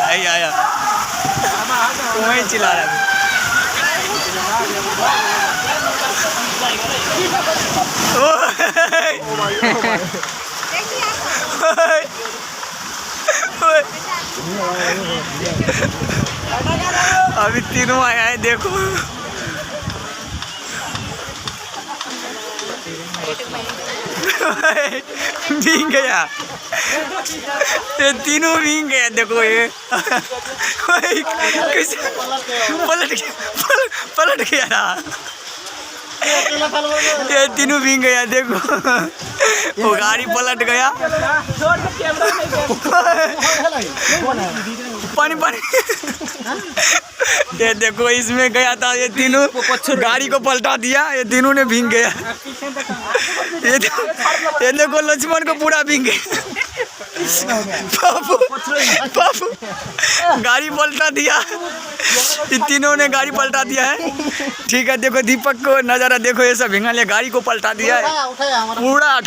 आई आया वहीं चिल्ला रहा है। अभी तीनों आया है देखो। भीग गया, ये तीनों भीग गया देखो। ये पलट गया ना, ये तीनों भीग गया देखो। वो गाड़ी पलट गया। पानी पानी ये देखो, इसमें गया था, ये तीनों गाड़ी को पलटा दिया, ये तीनों ने भीग गया। ये देखो लक्ष्मण को पूरा भीग गया। पापू गाड़ी पलटा दिया, ये तीनों ने गाड़ी पलटा दिया है। ठीक है देखो, दीपक को नज़ारा देखो, ये सब भिंगा ले गाड़ी को पलटा दिया है पूरा।